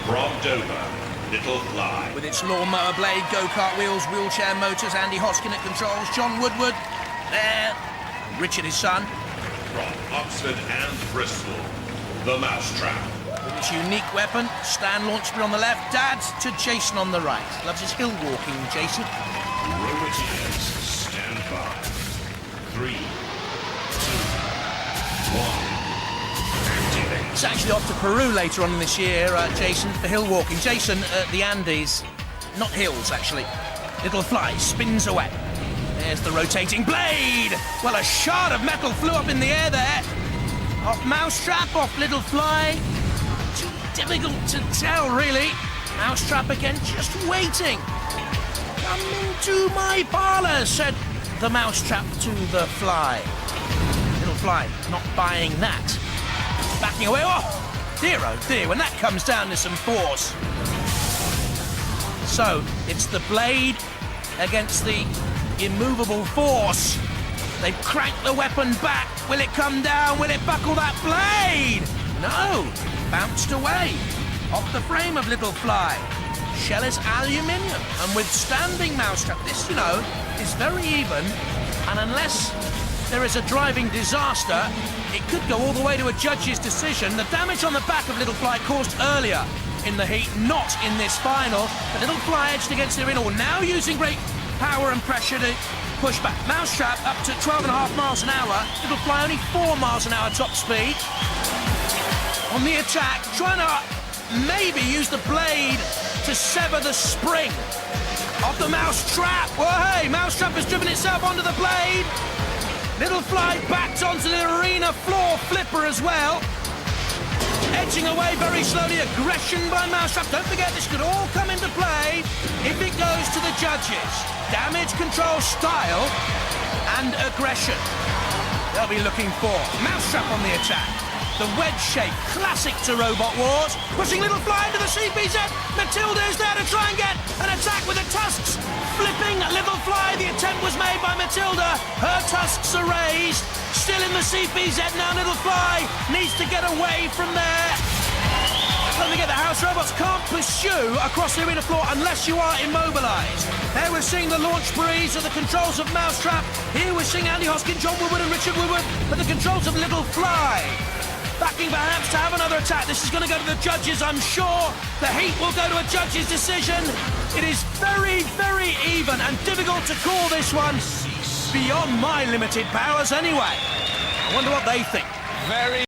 From Dover, Little Fly. With its lawnmower blade, go-kart wheels, wheelchair motors, Andy Hoskin at controls, John Woodward there, Richard his son. From Oxford and Bristol, the MouseTrap. With its unique weapon, Stan Launchbury on the left, Dad to Jason on the right. Loves his hill walking, Jason. Roboteers, stand by. 3, 2, 1. Activate. It's actually off to Peru later on in this year, Jason, for hill walking. Jason, the Andes, not hills actually. Little Fly spins away. There's the rotating blade. Well, a shard of metal flew up in the air there. Off MouseTrap, off Little Fly. Too difficult to tell, really. MouseTrap again, just waiting. Come into my parlour, said the MouseTrap to the Fly. Little Fly not buying that. Backing away. Oh dear, when that comes down, there's some force. So, it's the blade against the immovable force. They've cranked the weapon back. Will it come down? Will it buckle that blade? No. Bounced away. Off the frame of Little Fly. Shell is aluminium and withstanding MouseTrap. This, you know, is very even, and unless there is a driving disaster, it could go all the way to a judge's decision. The damage on the back of Little Fly caused earlier in the heat, not in this final. The Little Fly edged against the ring, now using great power and pressure to push back. MouseTrap up to 12.5 miles an hour. Little Fly only 4 miles an hour top speed. On the attack, trying to maybe use the blade to sever the spring of the MouseTrap. Well, hey, MouseTrap has driven itself onto the blade. Little Fly backed onto the arena floor flipper as well. Edging away very slowly. Aggression by MouseTrap. Don't forget, this could all come into play if it goes to the judges. Damage control, style, and aggression. They'll be looking for MouseTrap on the attack. The wedge shape, classic to Robot Wars. Pushing Little Fly into the CPZ. Matilda is there to try and get an attack with the tusks. Flipping Little Fly. The attempt was made by Matilda. Her tusks are raised. Still in the CPZ now. Little Fly needs to get away from there. Don't forget, the house robots can't pursue across the arena floor unless you are immobilised. There we're seeing the launch breeze at the controls of MouseTrap. Here we're seeing Andy Hoskin, John Woodward and Richard Woodward at the controls of Little Fly. Backing perhaps to have another attack. This is going to go to the judges, I'm sure. The heat will go to a judge's decision. It is very, very even and difficult to call this one. Beyond my limited powers anyway. I wonder what they think. Very